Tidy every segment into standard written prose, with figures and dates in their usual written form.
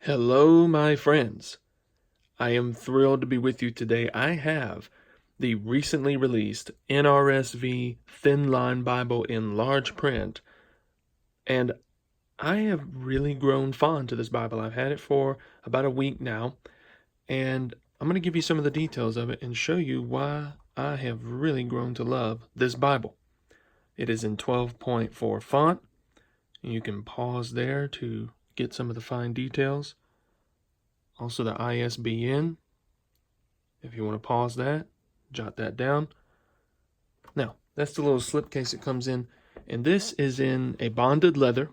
Hello, my friends. I am thrilled to be with you today. I have the recently released NRSV Thinline Bible in large print, and I have really grown fond to this Bible. I've had it for about a week now, and I'm going to give you some of the details of it and show you why I have really grown to love this Bible. It is in 12.4 font. You can pause there to get some of the fine details. Also the ISBN, if you want to pause that, jot that down. Now, that's the little slipcase it comes in, and this is in a bonded leather,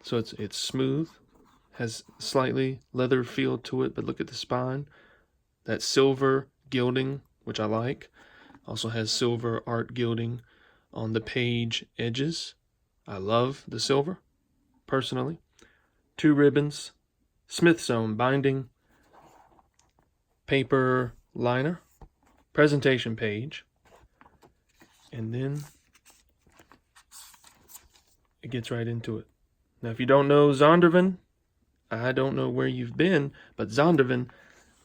so it's smooth, has slightly leather feel to it, but look at the spine. That silver gilding, which I like. Also has silver art gilding on the page edges. I love the silver, personally. 2 ribbons, Smith sewn binding, paper liner, presentation page, and then it gets right into it. Now, if you don't know Zondervan, I don't know where you've been, but Zondervan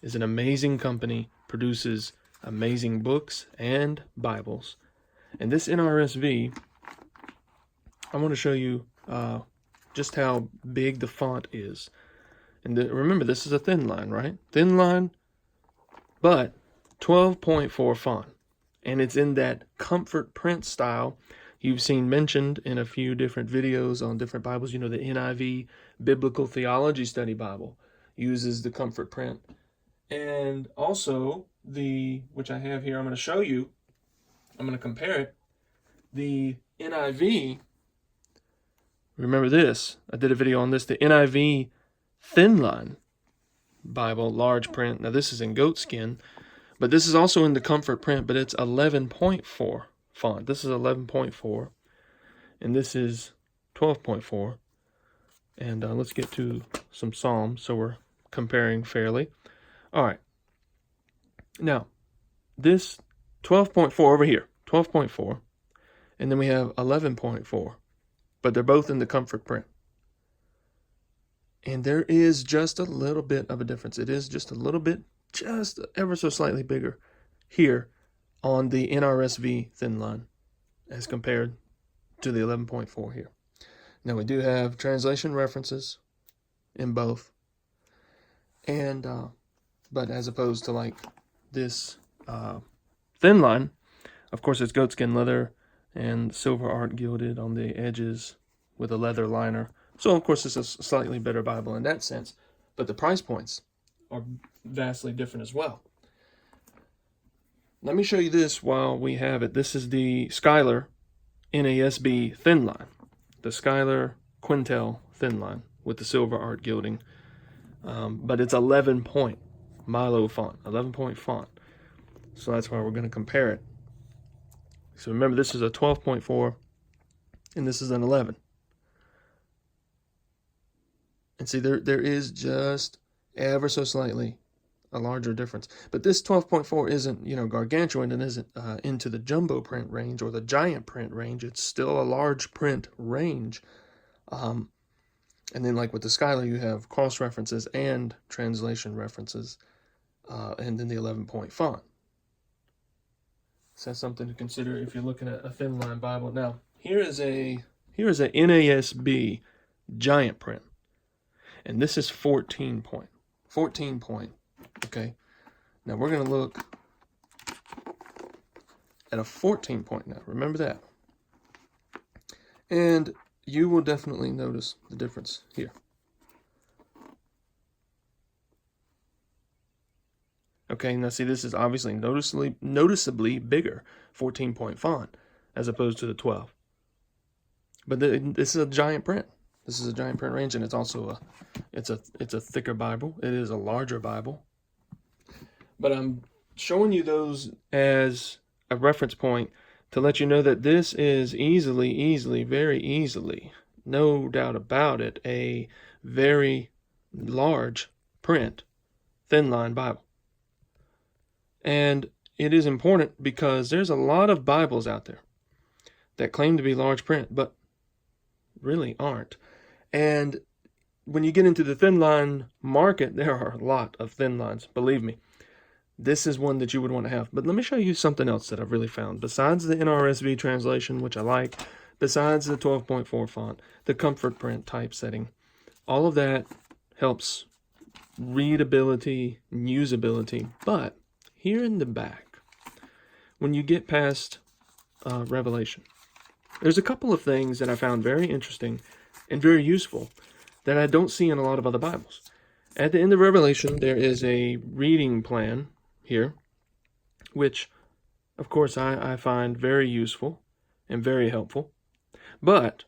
is an amazing company, produces amazing books and Bibles. And this NRSV, I want to show you just how big the font is. And remember, this is a thin line, right? Thin line, but 12.4 font. And it's in that comfort print style you've seen mentioned in a few different videos on different Bibles. You know, the NIV Biblical Theology Study Bible uses the comfort print. And also which I have here, I'm going to show you, I'm going to compare it. The NIV, remember this, I did a video on this, the NIV Thinline Bible, large print. Now this is in goatskin, but this is also in the comfort print, but it's 11.4 font. This is 11.4, and this is 12.4. And let's get to some Psalms, so we're comparing fairly. All right. Now, this 12.4 over here, 12.4, and then we have 11.4, but they're both in the comfort print. And there is just a little bit of a difference. It is just a little bit, just ever so slightly bigger here on the NRSV Thinline as compared to the 11.4 here. Now we do have translation references in both, and but as opposed to like this Thinline, of course it's goatskin leather and silver art gilded on the edges with a leather liner. So of course it's a slightly better Bible in that sense, but the price points are vastly different as well. Let me show you this while we have it. This is the Schuyler NASB Thinline, the Schuyler Quintel Thinline with the silver art gilding, but it's 11 point Milo font, 11 point font. So that's why we're going to compare it. So remember, this is a 12.4 and this is an 11. And see, there is just ever so slightly a larger difference. But this 12.4 isn't, gargantuan and isn't into the jumbo print range or the giant print range. It's still a large print range. And then like with the Schuyler, you have cross references and translation references, and then the 11-point font. So that's something to consider if you're looking at a Thinline Bible. Now, here is a NASB giant print. And this is 14 point. 14 point. Okay. Now we're going to look at a 14 point now. Remember that. And you will definitely notice the difference here. Okay, now see, this is obviously noticeably bigger 14-point font as opposed to the 12. But this is a giant print. This is a giant print range, and it's also it's a thicker Bible. It is a larger Bible. But I'm showing you those as a reference point to let you know that this is very easily, no doubt about it, a very large print Thinline Bible. And it is important because there's a lot of Bibles out there that claim to be large print, but really aren't. And when you get into the thin line market, there are a lot of thin lines, believe me. This is one that you would want to have. But let me show you something else that I've really found. Besides the NRSV translation, which I like, besides the 12.4 font, the comfort print typesetting, all of that helps readability and usability. But here in the back, when you get past Revelation, there's a couple of things that I found very interesting and very useful that I don't see in a lot of other Bibles. At the end of Revelation, there is a reading plan here, which, of course, I find very useful and very helpful. But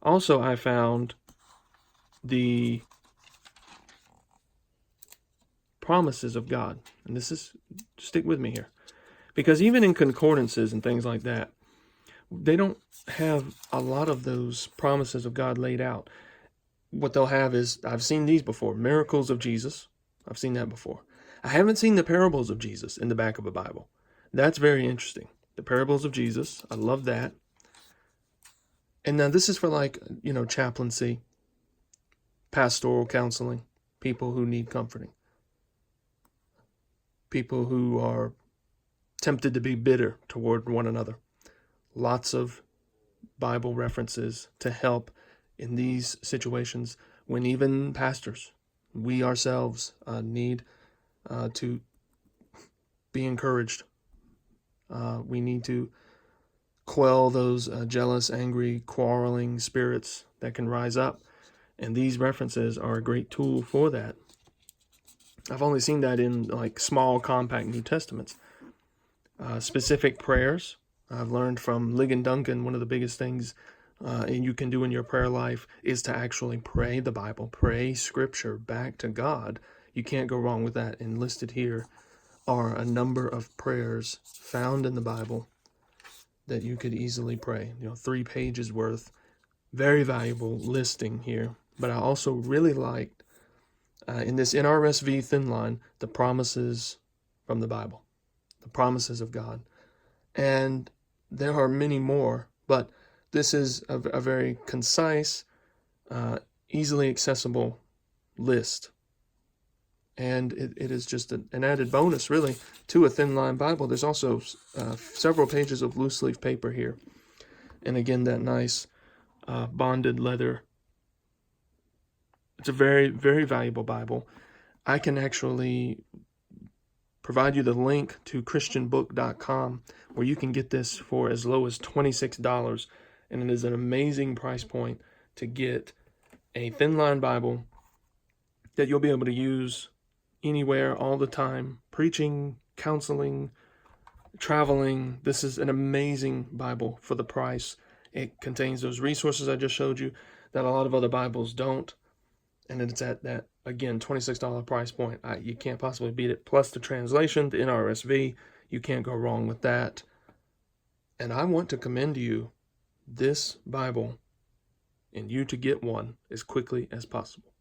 also I found the promises of God. And this is, stick with me here. Because even in concordances and things like that, they don't have a lot of those promises of God laid out. What they'll have is, I've seen these before, miracles of Jesus. I've seen that before. I haven't seen the parables of Jesus in the back of a Bible. That's very interesting. The parables of Jesus, I love that. And now this is for chaplaincy, pastoral counseling, people who need comforting, people who are tempted to be bitter toward one another. Lots of Bible references to help in these situations when even pastors, we ourselves need to be encouraged. We need to quell those jealous, angry, quarreling spirits that can rise up. And these references are a great tool for that. I've only seen that in small, compact New Testaments. Specific prayers. I've learned from Ligon Duncan, one of the biggest things and you can do in your prayer life is to actually pray the Bible, pray Scripture back to God. You can't go wrong with that. And listed here are a number of prayers found in the Bible that you could easily pray. 3 pages worth. Very valuable listing here. But I also really liked, in this NRSV Thinline, the promises from the Bible. The promises of God. And there are many more, but this is a very concise, easily accessible list. And it is just an added bonus, really, to a thin-line Bible. There's also several pages of loose-leaf paper here. And again, that nice bonded leather. It's a very, very valuable Bible. I can actually provide you the link to christianbook.com where you can get this for as low as $26. And it is an amazing price point to get a thin-line Bible that you'll be able to use anywhere, all the time, preaching, counseling, traveling. This is an amazing Bible for the price. It contains those resources I just showed you that a lot of other Bibles don't. And it's at that, again, $26 price point. You can't possibly beat it. Plus the translation, the NRSV, you can't go wrong with that. And I want to commend you this Bible and you to get one as quickly as possible.